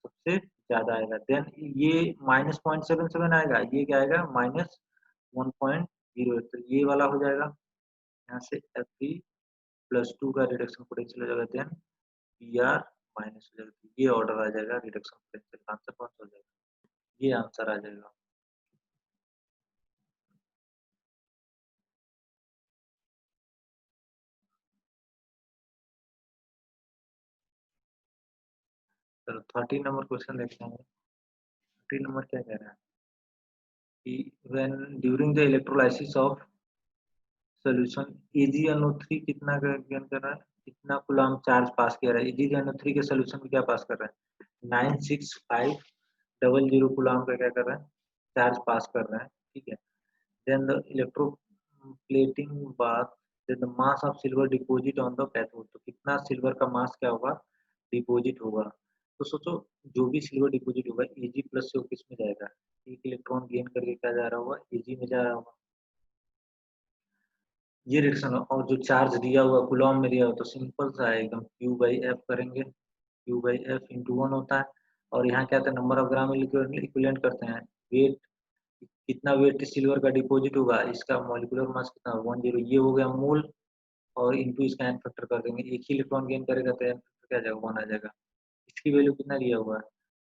सबसे ज्यादा आएगा। देन ये -0.77 आएगा, ये क्या आएगा -1.08, तो ये वाला हो जाएगा, यहाँ से Fe+2 का रिडक्शन पोटेंशियल हो जाएगा, देन Br माइनस हो जाएगा, तो ये ऑर्डर आ जाएगा रिडक्शन पोटेंशियल का आंसर कौन सा हो जाएगा, ये आंसर आ जाएगा। चलो 13 नंबर क्वेश्चन देखते हैं। 13 नंबर क्या कह रहा है कि when during the electrolysis of solution AgNO3 कितना का गेन कर रहा है, कितना कूलम चार्ज पास किया रहा है, AgNO3 के सोल्यूशन में क्या पास कर रहा है 96500 कूलम का क्या कर रहा है, चार्ज पास कर रहा है, ठीक है। Then the electroplating bath, then the mass of silver deposit on the cathode, तो कितना सिल्वर का मास क्या होगा, डिपॉजिट होगा। तो सोचो जो भी सिल्वर डिपॉजिट होगा Ag प्लस से वो किस में जाएगा, एक इलेक्ट्रॉन गेन करके क्या जा रहा होगा, Ag में जा रहा होगा, ये रिएक्शन। और जो चार्ज दिया हुआ कूलम में दिया हुआ, तो सिंपल सा है एकदम, Q/F करेंगे, Q/F इंटू 1 होता है, और यहाँ क्या होता है, नंबर ऑफ ग्राम इक्विवेलेंट करते हैं, वेट कितना वेट सिल्वर का डिपॉजिट होगा, इसका मॉलिक्यूलर मास कितना 10, ये हो गया मोल, और इंटू इसका एन फैक्टर कर देंगे, एक ही इलेक्ट्रॉन गेन करेगा तो एन फैक्टर क्या जाएगा 1 आ जाएगा। इसकी वैल्यू कितना दिया हुआ है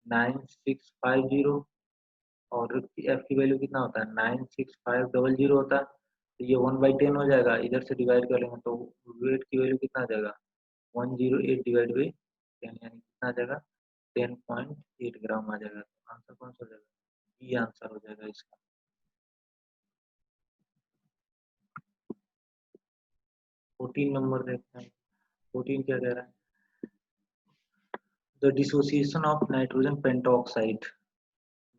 9650, और एफ की वैल्यू कितना होता है 96500 होता है, तो ये 1/10 हो जाएगा, इधर से डिवाइड कर लेंगे तो वेट की वैल्यू कितना आ जाएगा 108 डिवाइड बाई 10, यानी कितना आ जाएगा 10.8 ग्राम आ जाएगा। आंसर कौन सा हो जाएगा, ये आंसर हो जाएगा इसका। 14 नंबर देखते हैं, 14 क्या कह रहा है, the dissociation of nitrogen pentoxide,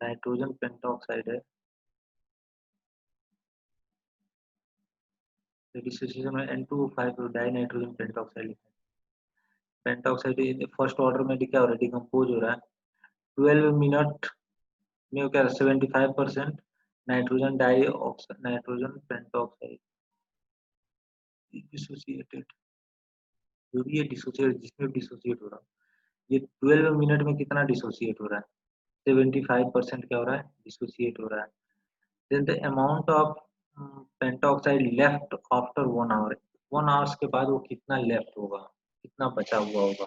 nitrogen pentoxide है, डिसोसिएशन में N2O5 डाई नाइट्रोजन पेंटॉक्साइड लिखा है। पेंटॉक्साइड फर्स्ट ऑर्डर में क्या हो रहा है, डिकम्पोज हो रहा है। 12 मिनट में क्या 75% nitrogen dioxide, nitrogen pentoxide dissociated, जो भी ये डिसोसिएट, जिसमें डिसोसिएट हो रहा है, ये 12 मिनट में कितना डिसोसिएट हो रहा है, 75% क्या हो रहा है, डिसोसिएट हो रहा है। Then the amount of pentoxide left after 1 hour, 1 hours के बाद वो कितना लेफ्ट होगा, कितना बचा हुआ होगा।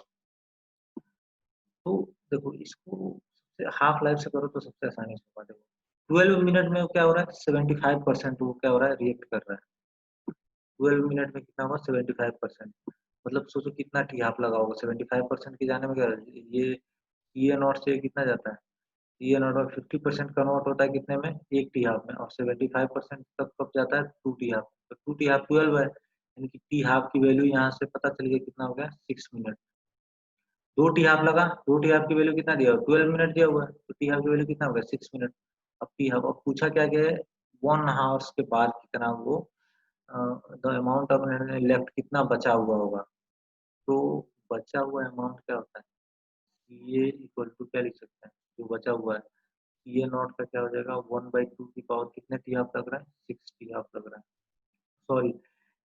तो देखो इसको हाफ लाइफ से करो तो सबसे आसानी से होगा। देखो 12 मिनट में क्या हो रहा है, 75% वो क्या हो रहा है, रिएक्ट कर रहा है। 12 मिनट में कितना होगा, 75%, मतलब सोचो कितना टी हाफ लगा होगा। 75% की जाने में क्या ये ए नॉट से कितना जाता है, ये नॉट और 50% कन्वर्ट होता है कितने में, एक टी हाफ में, और 75% तक कब जाता है, 2 टी हाफ। तो 2 टी हाफ 12 है, यानी कि टी हाफ की वैल्यू यहाँ से पता चल गया कितना हो गया, 6 मिनट। 2 टी हाफ लगा, 2 टी हाफ की वैल्यू कितना दिया, 12 मिनट दिया हुआ है, तो टी हाफ की वैल्यू कितना हो गया, 6 मिनट। अब टी हाफ, अब पूछा क्या गया है, 1 आवर्स के बाद कितना वो द अमाउंट ऑफ लेफ्ट, कितना बचा हुआ होगा। तो बचा हुआ अमाउंट क्या होता है, ये इक्वल टू क्या लिख सकते हैं, जो बचा हुआ है ये नॉट का क्या हो जाएगा, 1/2 की पावर कितने टी हाफ लग रहा है, 6 टी हाफ लग रहा है। सॉरी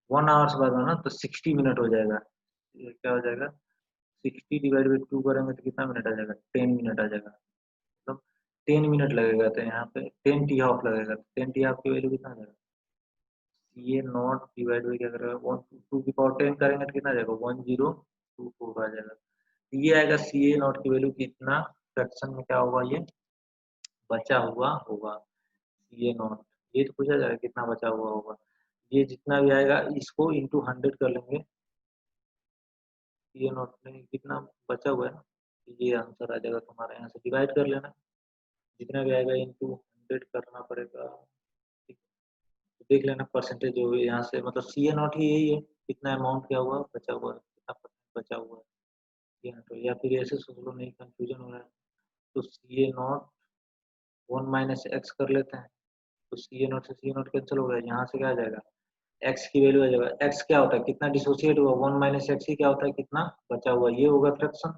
1 आवर्स बाद ना, तो 60 मिनट हो जाएगा। ये क्या हो जाएगा, 60 डिवाइड बाई 2 करेंगे तो कितना मिनट आ जाएगा, 10 मिनट आ जाएगा। मतलब 10 मिनट लगेगा, तो यहाँ पे 10 टी हाफ लगेगा, 10 टी हाफ की वैल्यू कितना आ जाएगा, ये नॉट डिवाइड बाई क्या करेगा, 1 2 की पावर 10 करेंगे तो कितना आ जाएगा, 1024 आ जाएगा। ये आएगा सी ए नॉट की वैल्यू कितना फ्रैक्शन में क्या होगा, ये बचा हुआ होगा। ये नॉट, ये तो पूछा जाएगा कितना बचा हुआ होगा, ये जितना भी आएगा इसको इंटू 100 कर लेंगे, ये नॉट में कितना बचा हुआ है ना, ये आंसर आ जाएगा तुम्हारा, यहाँ से डिवाइड कर लेना, जितना भी आएगा इंटू 100 करना पड़ेगा। ठीक, तो देख लेना परसेंटेज जो है यहाँ से, मतलब सी ए नॉट ही यही है, कितना अमाउंट क्या हुआ बचा हुआ है, कितना परसेंट बचा हुआ है। तो या फिर ऐसे सोच लो, नहीं कंफ्यूजन हो रहा है तो सी ए नॉट 1 माइनस एक्स कर लेते हैं, तो सी ए नॉट से सी ए नॉट कैंसिल हो गया, यहाँ से क्या आ जाएगा, एक्स की वैल्यू आ जाएगा। एक्स क्या होता है, कितना डिसोसिएट हुआ, 1 माइनस एक्स ही क्या होता है, कितना बचा हुआ, ये होगा फ्रैक्शन,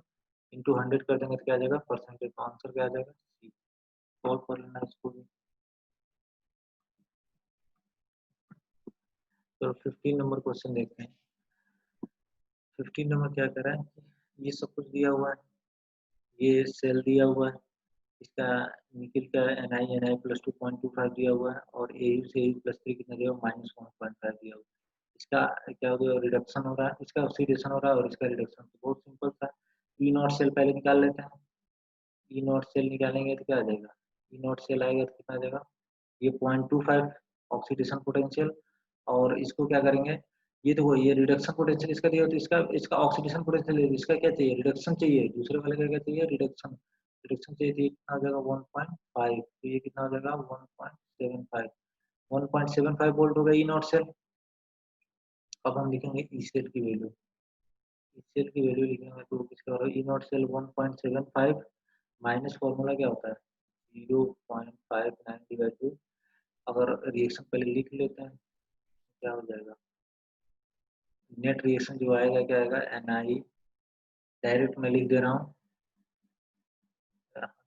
इंटू 100 कर देंगे तो क्या आ जाएगा, परसेंटेज। तो आंसर क्या आ जाएगा, सी। सॉल्व कर लेना इसको भी। तो 15 नंबर क्वेश्चन देखते हैं। 15 नंबर क्या कर रहा है, ये सब कुछ दिया हुआ है, ये सेल दिया हुआ है, इसका निकल का एन आई प्लस 2.25 दिया हुआ है, और ए यू से ए प्लस 3 कितना दिया हुआ, -1.5 दिया हुआ है। इसका क्या हो गया, रिडक्शन हो रहा है, इसका ऑक्सीडेशन हो रहा है और इसका रिडक्शन। तो बहुत सिंपल था, ई नॉट सेल पहले निकाल लेते हैं। ई नॉट सेल निकालेंगे तो क्या आ जाएगा, ई नॉट सेल आएगा तो कितना आ जाएगा, ये 0.25 ऑक्सीडेशन पोटेंशियल, और इसको क्या करेंगे, ये तो ये रिडक्शन पोटेंशियल इसका दिया, तो इसका इसका ऑक्सीडेशन पोटेंशियल, इसका क्या चाहिए, रिडक्शन चाहिए, दूसरे वाले का क्या चाहिए, रिडक्शन। रिडक्शन चाहिए, तो ये कितना हो जाएगा 1.5, तो ये कितना हो जाएगा 1.75, 1.75 वोल्ट हो गया ई नॉट सेल। अब हम लिखेंगे ई सेल की वैल्यू, ई सेल की वैल्यू लिखेंगे तो किसका होगा, ई नॉट सेल 1.75 माइनस फॉर्मूला क्या होता है, 0.59 डिवाइड टू, अगर रिएक्शन पहले लिख लेते हैं क्या हो जाएगा, नेट रिएक्शन जो आएगा क्या आएगा, एन आई, डायरेक्ट मैं लिख दे रहा हूँ,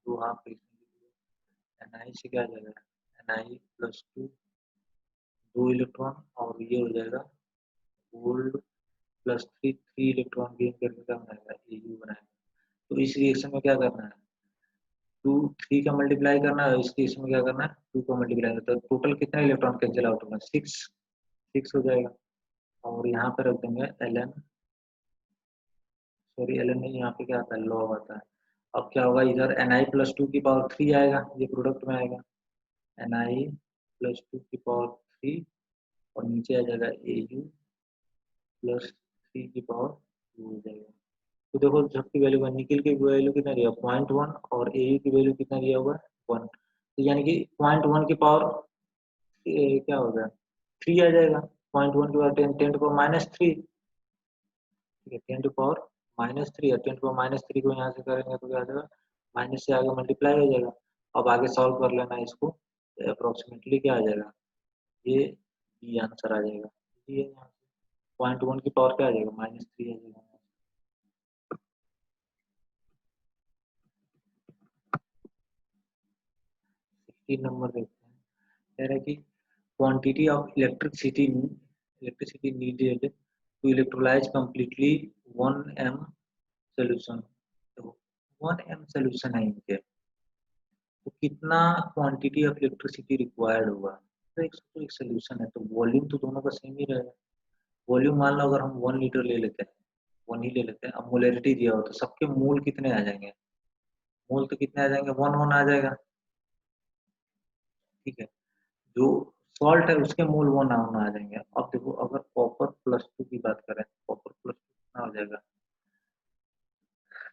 दो हाफ एन आई से क्या आ जाएगा, एन आई प्लस 2, 2 इलेक्ट्रॉन, और ये हो जाएगा गोल्ड प्लस 3, 3 इलेक्ट्रॉन गेन करके क्या बनाएगा, ए यू बनाएगा। तो इस रिएक्शन में क्या करना है, 2 3 का मल्टीप्लाई करना है, इस रिएक्शन में क्या करना है, 2 का मल्टीप्लाई करना है, तो टोटल कितना इलेक्ट्रॉन कैंसिल आउट होगा, 6 हो जाएगा। और यहाँ पे रख देंगे L N, sorry L N नहीं, यहाँ पे क्या आता है, लॉग आता है। अब क्या होगा, इधर एन आई प्लस 2 की पावर 3 आएगा, ये प्रोडक्ट में आएगा, एन आई प्लस 2 की पावर 3, और नीचे आ जाएगा ए यू प्लस 3 की पावर 2 हो जाएगा। तो देखो सबकी वैल्यू का, निकल की वैल्यू कितना दिया 0.1, और ए यू की वैल्यू कितना दिया हुआ 1, तो यानी कि 0.1 की पावर क्या हो गया 3 आ जाएगा, 0.1 की पावर 10 टू पावर -3, ठीक है, 10 टू पावर -3, और 10 टू पावर -3 को यहाँ से करेंगे तो क्या आ जाएगा, माइनस से आगे मल्टीप्लाई हो जाएगा। अब आगे सॉल्व कर लेना इसको, अप्रोक्सीमेटली क्या आ जाएगा, ये बी आंसर आ जाएगा। ये यहाँ 0.1 की पावर क्या आ जाएगा, -3 आ जाएगा। 16 नंबर देखते हैं। कह रहा है कि quantity of electricity needed to electrolyse completely 1 m solution. तो 1 m सोल्यूशन है इनके, तो कितना क्वांटिटी ऑफ इलेक्ट्रिसिटी रिक्वायर्ड होगा। तो एक सोल्यूशन है, तो वॉल्यूम तो दोनों का सेम ही रहेगा। वॉल्यूम मान लो अगर हम 1 लीटर ले लेते हैं, 1 ही ले लेते हैं, अब मोलरिटी दिया हो तो सबके मोल कितने आ जाएंगे, मोल तो कितने आ जाएंगे, 1 1 आ जाएगा। ठीक है, जो सॉल्ट है उसके मोल 1 1 आ जाएंगे। अब देखो अगर कॉपर +2 की बात करें, कॉपर +2 कितना हो जाएगा,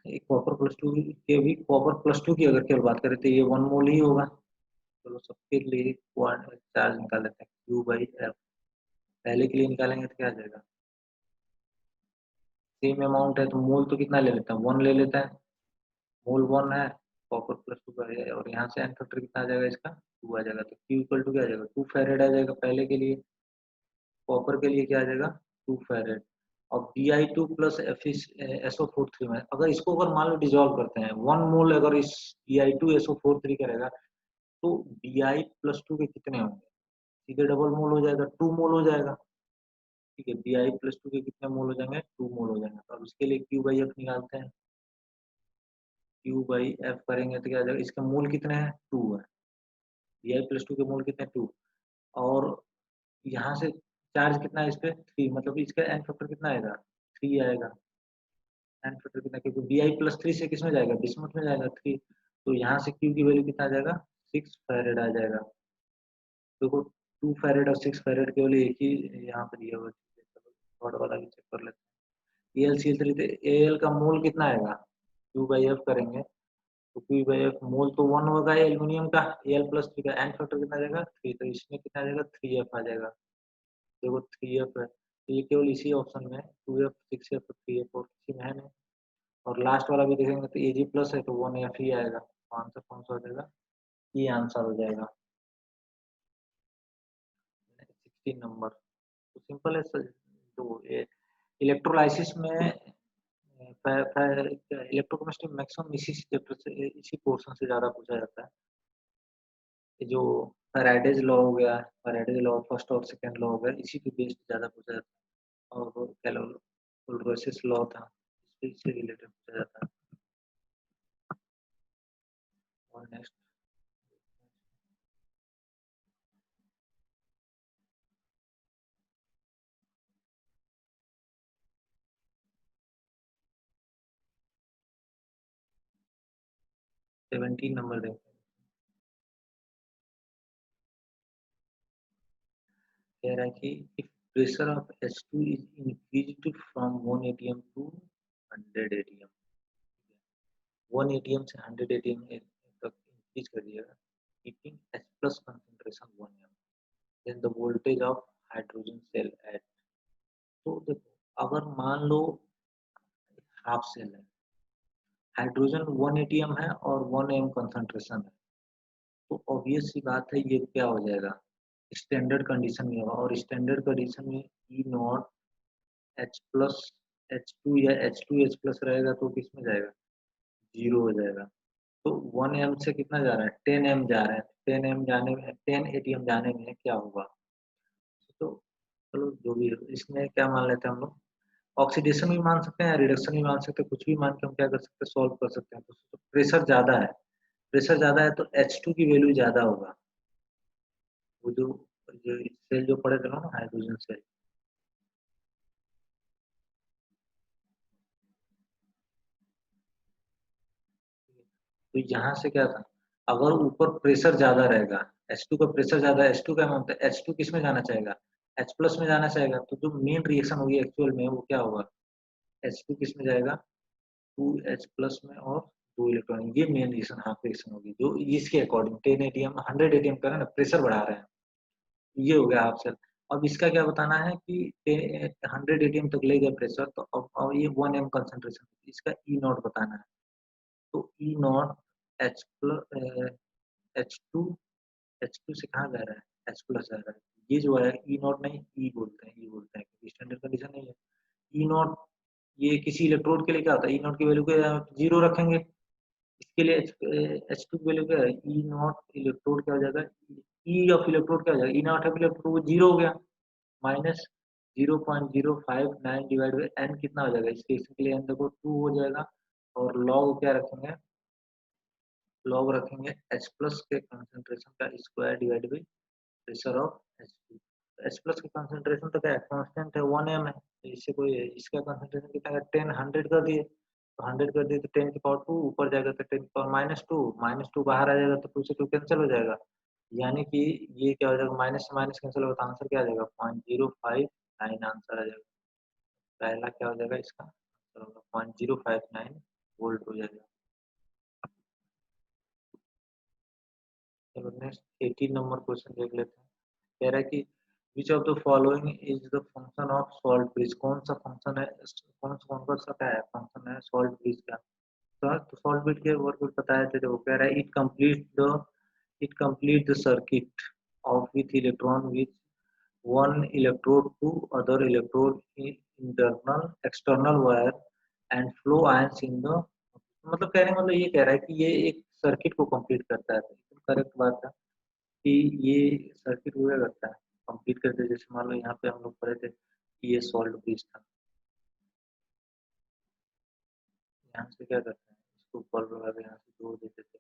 एक कॉपर +2 के भी, कॉपर +2 की अगर केवल बात करें तो ये 1 मोल ही होगा। चलो सबके लिए चार्ज निकाल लेते हैं, Q/F। पहले के लिए निकालेंगे तो क्या आ जाएगा, सेम अमाउंट है तो मोल तो कितना ले लेते हैं, 1 ले लेते हैं, मोल 1 है, कॉपर +2 का है, और यहाँ से एन फैक्टर कितना आ जाएगा इसका, 2 आ जाएगा। तो Q इक्वल टू क्या आ जाएगा, 2 फैरेड आ जाएगा पहले के लिए। कॉपर के लिए क्या आ जाएगा, 2 फैरेड। और Bi2 प्लस SO43 में अगर इसको अगर मान लो डिजोल्व करते हैं, 1 मोल अगर इस Bi2 SO43 करेगा तो Bi+2 के कितने होंगे, सीधे डबल मोल हो जाएगा, 2 मोल हो जाएगा। ठीक है, Bi+2 के कितने मोल हो जाएंगे, 2 मोल हो जाएंगे। तो अब इसके लिए Q/F निकालते हैं, Q/F करेंगे तो क्या आ जाएगा, इसके मोल कितने हैं, 2 है, Bi+2 के मोल कितने, 2। और यहाँ से चार्ज कितना है इस पे, 3, मतलब इसका एन फैक्टर कितना आएगा, 3 आएगा। एन फैक्टर कितना, क्योंकि Bi+3 से किसमें जाएगा, बिस्मुथ में जाएगा, 3। तो यहाँ से Q की वैल्यू कितना आ जाएगा, 6 फैरेड आ जाएगा। देखो 2 फैरेड और 6 फैरेड केवल एक ही यहाँ पर दिया हुआ है। थर्ड वाला भी चेक कर लेते हैं, AlCl3 तो Al का मोल कितना आएगा, Q/F करेंगे तो Q/F मोल तो 1 होगा एल्यूमिनियम का, Al+3 का एन फैक्टर कितना आ जाएगा, 3, तो इसमें कितना आ जाएगा, 3F आ जाएगा। देखो 3F है, तो ये केवल इसी ऑप्शन में है, 2F 6F 3F और किसी में है नहीं। और लास्ट वाला भी देखेंगे तो Ag प्लस है तो 1F ही आएगा। तो आंसर कौन सा हो जाएगा, ये आंसर हो जाएगा 16 नंबर। तो सिंपल है सर। तो इलेक्ट्रोलाइसिस में इलेक्ट्रोकेमिस्ट्री मैक्सिमम इसी चैप्टर से, इसी पोर्शन से ज्यादा पूछा जाता है। ये जो फैराडेज लॉ हो गया, फैराडेज लॉ फर्स्ट और सेकंड लॉ हो गया, इसी पे बेस्ड ज्यादा पूछा जाता है। और वो कैलोरोसिस लॉ था, इससे रिलेटेड पूछा जाता है। और नेक्स्ट 17 नंबर देखते हैं। कह रहा है कि if pressure of H2 is increased from 1 atm to 100 atm, 1 atm से 100 atm तक इंक्रीज कर दिया, keeping H plus concentration 1 m, then the voltage of hydrogen cell at. तो देखो अगर मान लो हाफ सेल है, हाइड्रोजन 1 atm है और 1 m कंसंट्रेशन है, तो ऑब्वियस सी बात है ये क्या हो जाएगा, स्टैंडर्ड कंडीशन में होगा। और स्टैंडर्ड कंडीशन में ई नॉट एच प्लस H2 या H2H प्लस रहेगा तो किस में जाएगा, 0 हो जाएगा। तो 1 m से कितना जा रहा है, 10 m जा रहा है, 10 m जाने में, 10 atm जाने में क्या होगा। तो चलो जो भी हो, इसमें क्या मान लेते हैं हम लोग, ऑक्सीडेशन भी मान सकते हैं, रिडक्शन भी मान सकते हैं, कुछ भी मान के हम क्या कर सकते हैं, सॉल्व कर सकते हैं। तो प्रेशर ज्यादा है, प्रेशर ज्यादा है तो H2 की वैल्यू ज्यादा होगा। वो जो सेल जो पड़े थे ना हाइड्रोजन सेल, तो यहाँ से क्या था, अगर ऊपर प्रेशर ज्यादा रहेगा, H2 का प्रेशर ज्यादा है, H2 का अमाउंट है, H2 किस में जाना चाहेगा, H प्लस में जाना चाहेगा। तो जो मेन रिएक्शन होगी एक्चुअल में वो क्या होगा, H2 किस में जाएगा, 2H प्लस में, और 2 इलेक्ट्रॉन, ये मेन रिएक्शन हाफ रिएक्शन होगी जो इसके अकॉर्डिंग 10 एटीएम 100 एटीएम का है ना, प्रेशर बढ़ा रहे हैं, ये हो गया हाफ सेल। अब इसका क्या बताना है कि 100 एटीएम तक ले गया प्रेशर, तो अब ये 1 m कंसंट्रेशन, इसका ई नॉट बताना है। तो ई not H plus H2 H2 से कहाँ जा रहा है, H प्लस जा रहा है। ये जो है ई नॉट नहीं, ई बोलते हैं, ई बोलते हैं क्योंकि स्टैंडर्ड कंडीशन नहीं है। ई नॉट ये किसी इलेक्ट्रोड के लिए क्या होता है, ई नॉट की वैल्यू को जीरो रखेंगे। इसके लिए एच टू की वैल्यू क्या है, ई नॉट इलेक्ट्रोड क्या हो जाएगा, ई ऑफ इलेक्ट्रोड क्या हो जाएगा, ई नॉट ऑफ इलेक्ट्रोड वो जीरो हो गया, माइनस 0.059 डिवाइड बाई एन कितना हो जाएगा, इस केस के लिए एन देखो 2 हो जाएगा। और लॉग क्या रखेंगे, लॉग रखेंगे H प्लस के कंसंट्रेशन का square divide by pressure of H2। H plus की कंसंट्रेशन तो क्या है, कांस्टेंट है 1 m है, तो इससे कोई इसका कंसंट्रेशन कितना है 10 100 कर दिए, तो 100 कर दिए तो 10 की पावर 2 ऊपर जाएगा तो 10 की पावर -2 बाहर आ जाएगा तो 2 से 2 कैंसिल हो जाएगा, यानी कि ये क्या हो जाएगा, माइनस से माइनस कैंसिल होगा तो आंसर क्या आ जाएगा 0.059 आंसर आ जाएगा। पहला क्या हो जाएगा, इसका आंसर होगा 0.059 वोल्ट हो जाएगा। चलो नेक्स्ट 18 नंबर क्वेश्चन देख लेते हैं। कह रहा है कि which of the following is the function of salt bridge, कौन सा फंक्शन है, कौन सा क्या है फंक्शन है सॉल्ट ब्रिज का। तो सॉल्ट ब्रिज के वर्क बताया थे, वो कह रहा है it complete the circuit of with electron with one electrode to other electrode in internal external wire and flow ions in the, मतलब कहने मतलब ये कह रहा है कि ये एक सर्किट को कंप्लीट करता है, तो करेक्ट बात है कि ये सर्किट वो क्या करता है, कंप्लीट करते हैं। जैसे मान लो यहाँ पे हम लोग पढ़े थे कि ये सॉल्ट ब्रिज था, यहाँ से क्या करते हैं, इसको बल्ब वगैरह यहाँ से जोड़ देते थे।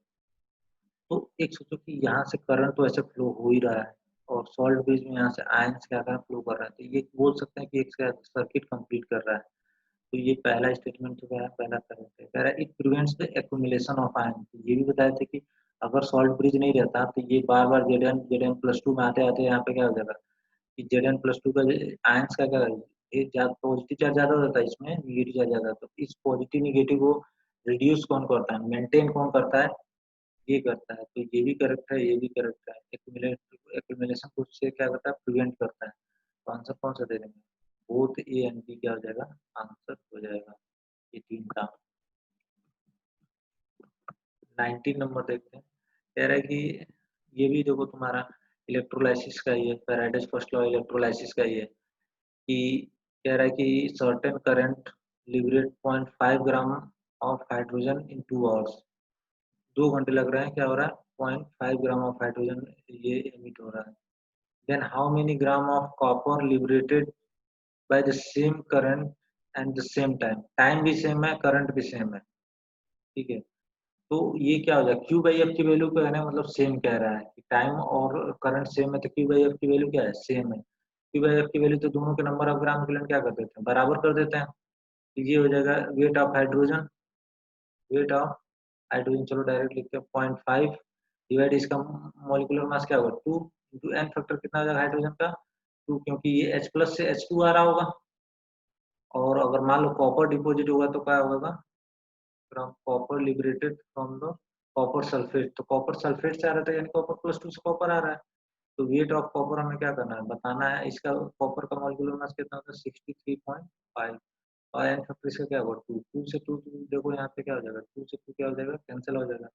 तो एक सोचो कि यहाँ से करंट तो ऐसे फ्लो हो ही रहा है और सॉल्ट ब्रिज में यहाँ से आयंस क्या कर रहा है, फ्लो कर रहा है, तो ये बोल सकते हैं कि एक सर्किट कंप्लीट कर रहा है। तो ये पहला स्टेटमेंट जो है, पहला करेक्ट है। कह रहा है it prevents the accumulation of ion, ये भी बताया था कि अगर सॉल्ट ब्रिज नहीं रहता तो ये बार बार जेड एन प्लस टू में आते आते यहाँ पे क्या हो जाएगा कि जेड एन प्लस टू का आयंस का क्या है, ये पॉजिटिव चार्ज ज्यादा होता है, इसमें निगेटिव चार्ज ज्यादा होता है। इस पॉजिटिव निगेटिव को रिड्यूस कौन करता है, मेंटेन कौन करता है, ये करता है। तो ये भी करेक्ट है, ये भी करेक्ट है। एक्यूमुलेशन को उससे क्या करता है, प्रिवेंट करता है। तो आंसर कौन सा दे देंगे, बोथ ए एंड बी क्या हो जाएगा, आंसर हो जाएगा ये तीन का। 19 नंबर देखते हैं। कह रहा है कि ये भी देखो तुम्हारा इलेक्ट्रोलाइसिस का ही है, फैराडेज फर्स्ट लॉ इलेक्ट्रोलाइसिस का ही है कि कह रहा है कि certain current liberate 0.5 gram of hydrogen in 2 hours, 2 घंटे लग रहे हैं, क्या हो रहा है 0.5 ग्राम ऑफ हाइड्रोजन ये एमिट हो रहा है। Then how many gram of copper liberated by the same current and the same time, time भी सेम है करंट भी सेम है, ठीक है। तो ये क्या हो जाएगा, क्यू बाई एफ की वैल्यू क्या है ना, मतलब सेम कह रहा है कि टाइम और करंट सेम है तो क्यू बाई एफ की वैल्यू क्या है, सेम है। क्यू बाई एफ की वैल्यू तो दोनों के नंबर ऑफ ग्राम के लिए क्या कर देते हैं, बराबर कर देते हैं। तो ये हो जाएगा weight of hydrogen, weight of hydrogen, चलो डायरेक्ट लिखते हैं 0.5 डिवाइड इसका मॉलिक्यूलर मास क्या होगा 2 इंटू एन फैक्टर कितना आ जाएगा हाइड्रोजन का 2, क्योंकि ये H प्लस से H2 आ रहा होगा। और अगर मान लो कॉपर डिपोजिट होगा तो क्या होगा, from copper liberated from the copper sulphate, तो कॉपर सल्फेट से आ रहा था यानी कॉपर प्लस 2 से कॉपर आ रहा है। तो वेट ऑफ कॉपर हमें क्या करना है, बताना है। इसका कॉपर का मॉलिक्यूलर मास कितना होता है 63.5, और एन फैक्टर इसका क्या होगा 2, 2 से 2 देखो यहाँ पे क्या हो जाएगा, 2 से 2 क्या हो जाएगा, कैंसिल हो जाएगा।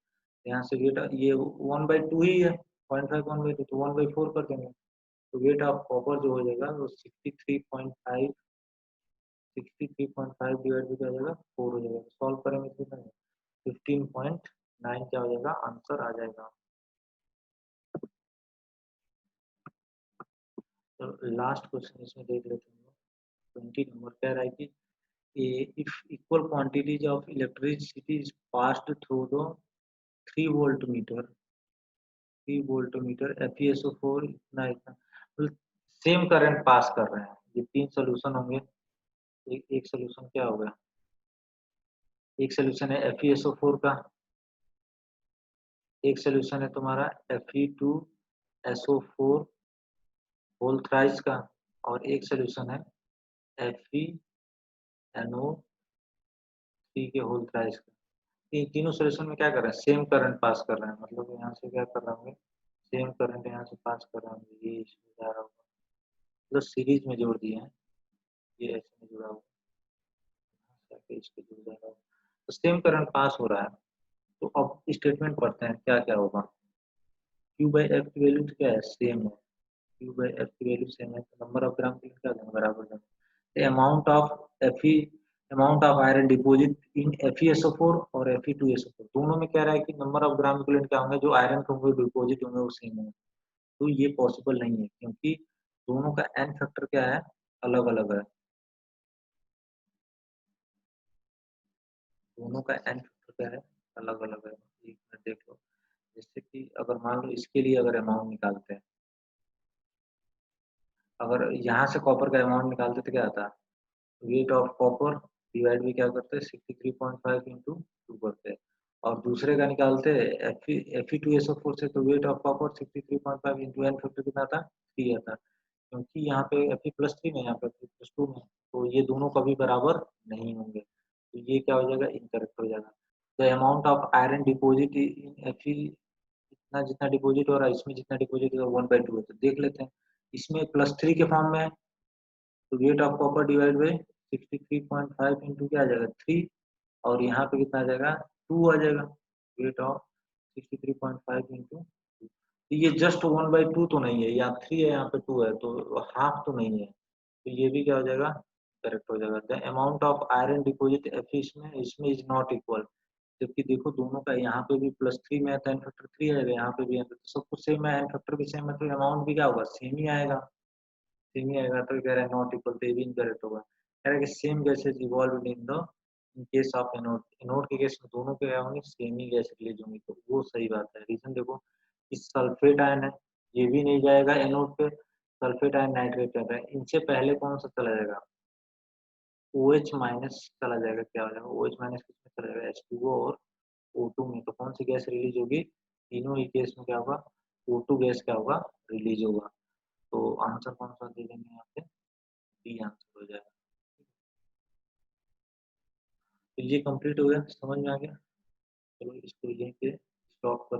यहाँ से वेट ये 1/2 ही है, 0.5 1/2 तो 1/4 कर देंगे। तो वेट ऑफ कॉपर जो हो जाएगा वो 63.5 डिवाइड भी क्या हो जाएगा 4 हो जाएगा। सॉल्व करेंगे तो कितना 15.9 क्या हो जाएगा, आंसर आ जाएगा। तो लास्ट क्वेश्चन इसमें देख लेते हैं। 20 नंबर कह रहा है कि if equal quantities of electricity is passed through the 3 voltmeter, 3 voltmeter FeSO4 इतना इतना, मतलब सेम करंट पास कर रहे हैं, ये तीन सोल्यूशन होंगे। एक सोल्यूशन क्या होगा, एक सोल्यूशन है FeSO4 का, एक सोल्यूशन है तुम्हारा Fe2SO4 होल थ्राइस का, और एक सोल्यूशन है FeNO3 के होल थ्राइस का। तीनों सोल्यूशन में क्या कर रहे हैं, सेम करंट पास कर रहे हैं, मतलब यहाँ से क्या कर रहे होंगे, सेम करंट यहाँ से पास कर रहे होंगे, ये इसमें जा रहा होगा, मतलब सीरीज में जोड़ दिए हैं, ये ऐसे में जुड़ा होगा, इसके जुड़ जा रहा होगा, तो सेम करंट पास हो रहा है। तो अब स्टेटमेंट पढ़ते हैं क्या क्या होगा। क्यू बाई एफ की वैल्यू क्या है, सेम है, क्यू बाई एफ की वैल्यू सेम है, तो नंबर ऑफ ग्राम के लिए क्या देना, बराबर देना। Amount of F amount of iron deposit in FeSO4 और Fe2SO4 दोनों में कह रहा है कि नंबर ऑफ ग्राम इक्विवेलेंट क्या होंगे, जो आयरन के होंगे डिपोजिट होंगे वो सेम होंगे। तो ये पॉसिबल नहीं है क्योंकि दोनों का एन फैक्टर क्या है, अलग अलग है, दोनों का एन फैक्टर क्या है, अलग अलग है। एक मिनट देख लो, जैसे कि अगर मान लो इसके लिए अगर अमाउंट निकालते हैं, अगर यहाँ से कॉपर का अमाउंट निकालते तो क्या आता है, वेट ऑफ कॉपर डिवाइड भी क्या करते हैं 63.5 इंटू टू करते हैं, और दूसरे का निकालते हैं Fe2SO4 से, तो weight of copper 63.5 into n factor कितना आता है, 3 आता है, क्योंकि यहाँ पे Fe+3 में, यहाँ पे Fe+2 में, तो ये दोनों कभी बराबर नहीं होंगे, तो ये क्या हो जाएगा, इनकरेक्ट हो जाएगा। The amount of iron deposit in Fe, इतना जितना डिपोजिट हो रहा है इसमें जितना डिपोजिट होगा 1/2 है, तो देख लेते हैं, इसमें +3 के फॉर्म में है, तो weight of copper divide by 63.5 into क्या आ जाएगा 3, और यहाँ पे कितना आ जाएगा 2 आ जाएगा, वेट ऑफ 63.5 इंटू, तो ये जस्ट 1/2 तो नहीं है, यहाँ 3 है यहाँ पे 2 है, तो हाफ तो नहीं है, तो ये भी क्या हो जाएगा, करेक्ट हो जाएगा। The amount of iron deposit F इसमें इज नॉट इक्वल, जबकि देखो दोनों का यहाँ पे भी +3 में है तो एन फैक्टर 3 आएगा, यहाँ पे भी है, तो सब कुछ सेम है, एन फैक्टर भी सेम है, तो अमाउंट भी क्या होगा, सेम ही आएगा, सेम ही आएगा, तो कह रहा है नॉट इक्वल, तो ये भी इनकरेक्ट होगा। कह रहा है कि same gases evolve in the in case of anode, anode के केस में दोनों के क्या होंगे, सेम ही गैस रिलीज होंगी, तो वो सही बात है। रीजन देखो, इस सल्फेट आयन है, ये भी नहीं जाएगा एनोड पे, सल्फेट आयन नाइट्रेट कर रहा है, इनसे पहले कौन सा चला जाएगा, OH माइनस चला जाएगा, क्या हो जाएगा OH माइनस किसमें चला जाएगा, H2O और O2 में, तो कौन सी गैस रिलीज होगी, तीनों ही केस में क्या होगा, O2 गैस क्या होगा, रिलीज होगा, तो आंसर कौन सा दे देंगे यहाँ पे, डी आंसर हो जाएगा। तो ये कंप्लीट हो गया, समझ में आ गया, चलो इसको यहीं पे स्टॉप कर